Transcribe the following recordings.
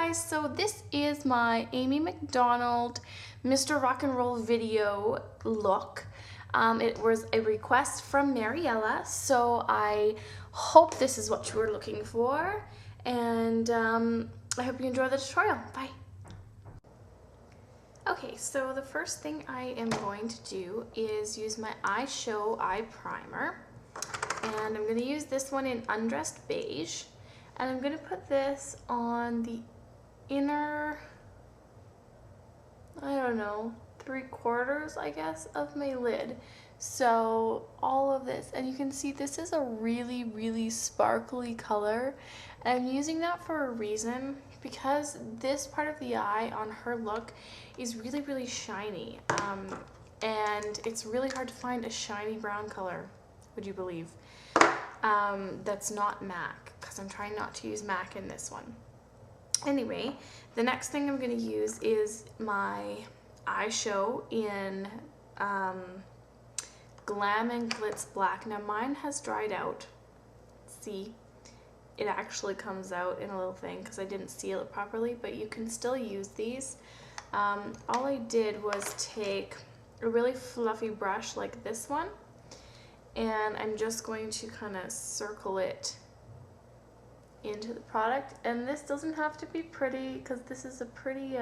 guys, so this is my Amy Macdonald Mr. Rock and Roll video look. It was a request from Mariella, so I hope this is what you were looking for, and I hope you enjoy the tutorial. Bye. Okay, so the first thing I am going to do is use my eye primer, and I'm going to use this one in Undressed Beige, and I'm going to put this on the inner, I don't know, 3/4, I guess, of my lid. So all of this, and you can see this is a really sparkly color, and I'm using that for a reason, because this part of the eye on her look is really shiny, and it's really hard to find a shiny brown color, would you believe, that's not MAC, because I'm trying not to use MAC in this one. Anyway, the next thing I'm going to use is my eyeshadow in Glam and Glitz Black. Now mine has dried out. See, it actually comes out in a little thing because I didn't seal it properly, but you can still use these. All I did was take a really fluffy brush like this one, and I'm just going to kind of circle it into the product. And this doesn't have to be pretty because this is a pretty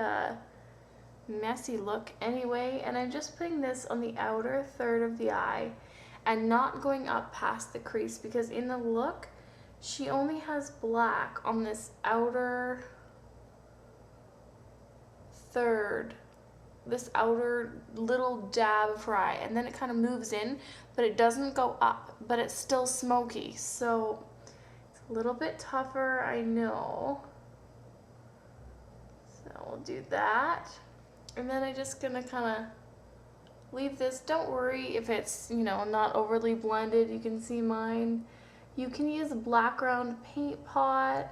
messy look anyway, and I'm just putting this on the outer third of the eye and not going up past the crease, because in the look she only has black on this outer third, this outer little dab of her eye, and then it kind of moves in, but it doesn't go up, but it's still smoky. So a little bit tougher, I know. So we'll do that. And then I'm just gonna kind of leave this. Don't worry if it's, you know, not overly blended. You can see mine. You can use a black round paint pot.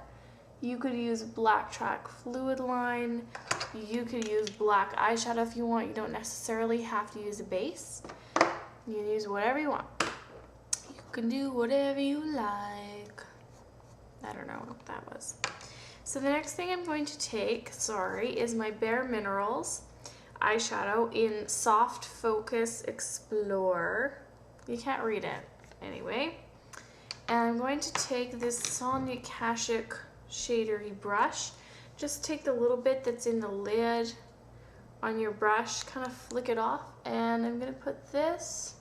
You could use black track fluid line. You could use black eyeshadow if you want. You don't necessarily have to use a base. You can use whatever you want. You can do whatever you like. I don't know what that was. So the next thing I'm going to take, is my Bare Minerals eyeshadow in Soft Focus Explorer. You can't read it anyway. And I'm going to take this Sonia Kashuk shadery brush. Just take the little bit that's in the lid on your brush, kind of flick it off, and I'm going to put this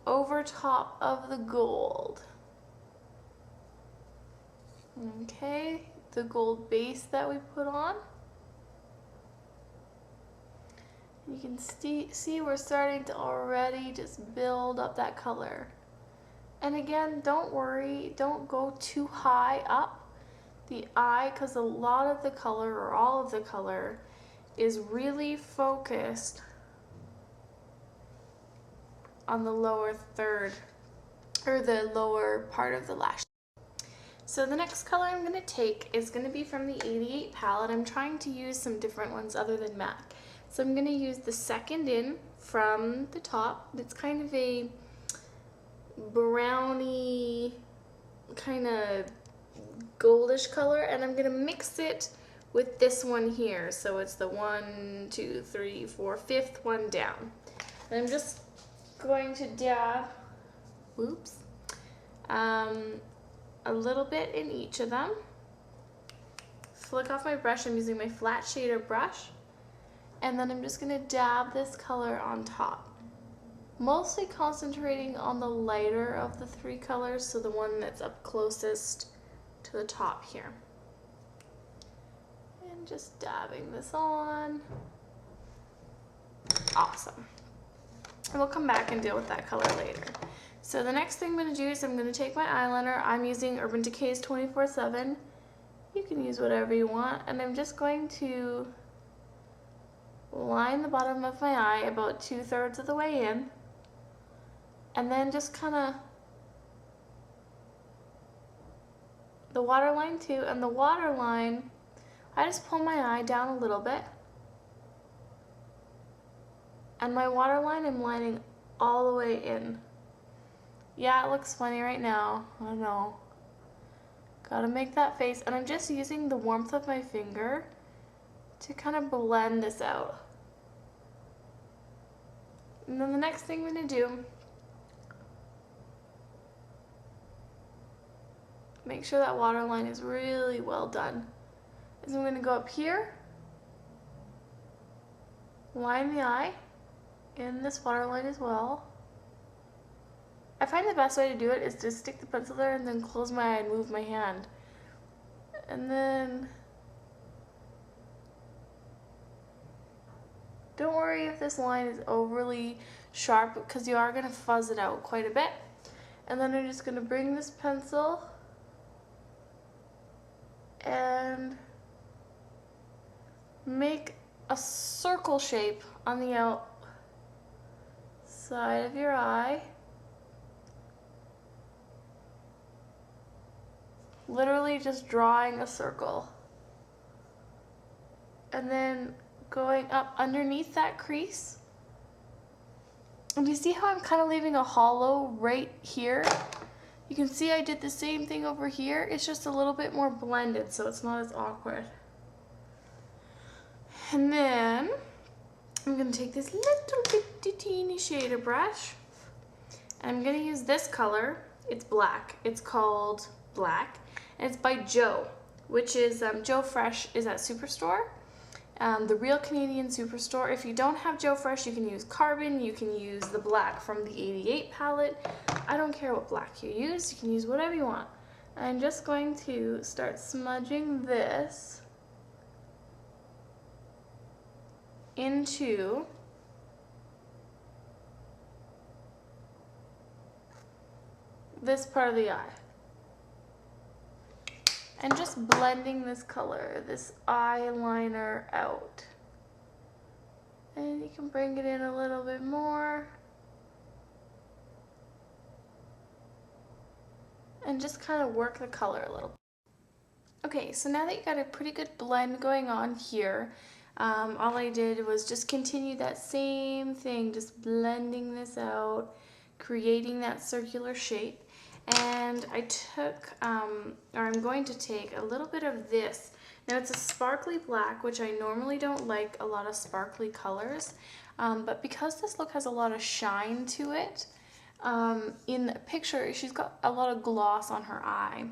over top of the gold. Okay, the gold base that we put on. You can see we're starting to already just build up that color. And again, don't worry, don't go too high up the eye, because a lot of the color, or all of the color, is really focused on the lower third, or the lower part of the lash. So the next color I'm going to take is going to be from the 88 palette. I'm trying to use some different ones other than MAC. So I'm going to use the second in from the top. It's kind of a browny, kind of goldish color, and I'm going to mix it with this one here. So it's the 1, 2, 3, 4, 5th one down. And I'm just going to dab, a little bit in each of them. Flick off my brush. I'm using my flat shader brush, and then I'm just going to dab this color on top, mostly concentrating on the lighter of the three colors, so the one that's up closest to the top here, and just dabbing this on. Awesome. And we'll come back and deal with that color later. So the next thing I'm going to do is I'm going to take my eyeliner. I'm using Urban Decay's 24/7. You can use whatever you want. And I'm just going to line the bottom of my eye about 2/3 of the way in. And then just kind of the waterline too. And the waterline, I just pull my eye down a little bit. And my waterline I'm lining all the way in. Yeah, it looks funny right now, I know, Gotta make that face, and I'm just using the warmth of my finger to kind of blend this out. And then the next thing I'm gonna do, make sure that waterline is really well done, is I'm gonna go up here, line the eye in this waterline as well. I find the best way to do it is to stick the pencil there and then close my eye and move my hand. And then, don't worry if this line is overly sharp because you are going to fuzz it out quite a bit. And then I'm just going to bring this pencil and make a circle shape on the outside of your eye. Literally just drawing a circle. And then going up underneath that crease. And you see how I'm kind of leaving a hollow right here? You can see I did the same thing over here. It's just a little bit more blended, so it's not as awkward. And then I'm going to take this little bitty teeny shader brush. And I'm going to use this color. It's black. It's called Black. And it's by Joe, which is Joe Fresh is at Superstore. The Real Canadian Superstore. If you don't have Joe Fresh, you can use Carbon, you can use the black from the 88 palette. I don't care what black you use can use whatever you want. I'm just going to start smudging this into this part of the eye. And just blending this color, this eyeliner out. And you can bring it in a little bit more. And just kind of work the color a little. Okay, so now that you got a pretty good blend going on here, all I did was just continue that same thing, just blending this out, creating that circular shape. And I took, or I'm going to take a little bit of this. Now it's a sparkly black, which I normally don't like a lot of sparkly colors, but because this look has a lot of shine to it, in the picture she's got a lot of gloss on her eye.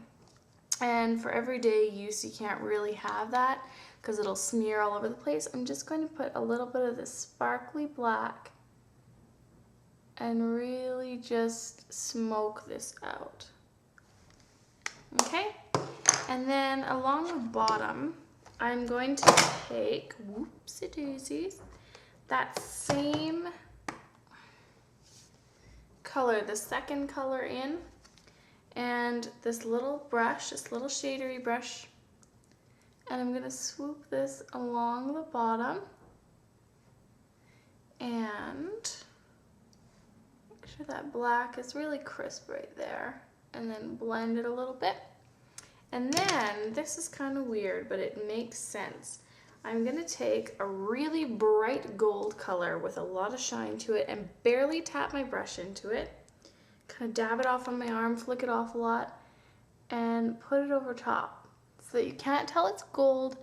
And for everyday use you can't really have that because it'll smear all over the place. I'm just going to put a little bit of this sparkly black and really just smoke this out. Okay, and then along the bottom, I'm going to take, whoopsie daisies, that same color, the second color in, and this little brush, this little shadery brush, and I'm gonna swoop this along the bottom and that black is really crisp right there, and then blend it a little bit. And then this is kind of weird, but it makes sense. I'm gonna take a really bright gold color with a lot of shine to it and barely tap my brush into it, kind of dab it off on my arm, flick it off a lot, and put it over top so that you can't tell it's gold,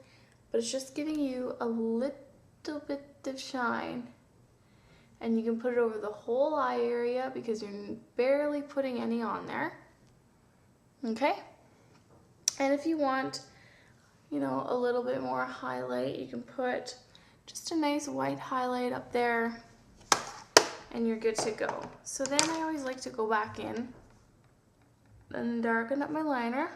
but it's just giving you a little bit of shine. And you can put it over the whole eye area because you're barely putting any on there. Okay? And if you want, you know, a little bit more highlight, you can put just a nice white highlight up there and you're good to go. So then I always like to go back in and darken up my liner.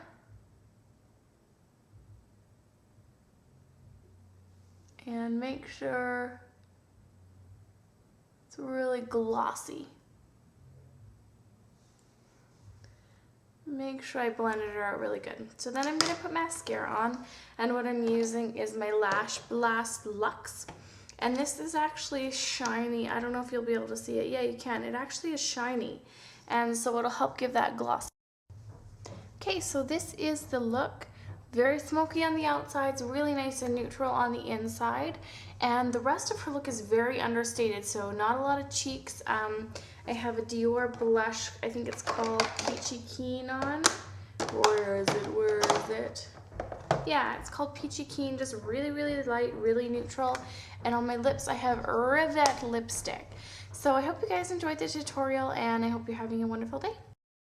And make sure it's really glossy. Make sure I blended it out really good. So then I'm going to put mascara on, and what I'm using is my Lash Blast Luxe. And this is actually shiny. I don't know if you'll be able to see it. Yeah, you can. It actually is shiny. And so it'll help give that gloss. Okay, so this is the look. Very smoky on the outsides, really nice and neutral on the inside. And the rest of her look is very understated, so not a lot of cheeks. I have a Dior blush, I think it's called Peachy Keen on, Where is it? Where is it? Yeah, it's called Peachy Keen, just really, really light, really neutral. And on my lips, I have Rivet lipstick. So I hope you guys enjoyed the tutorial, and I hope you're having a wonderful day.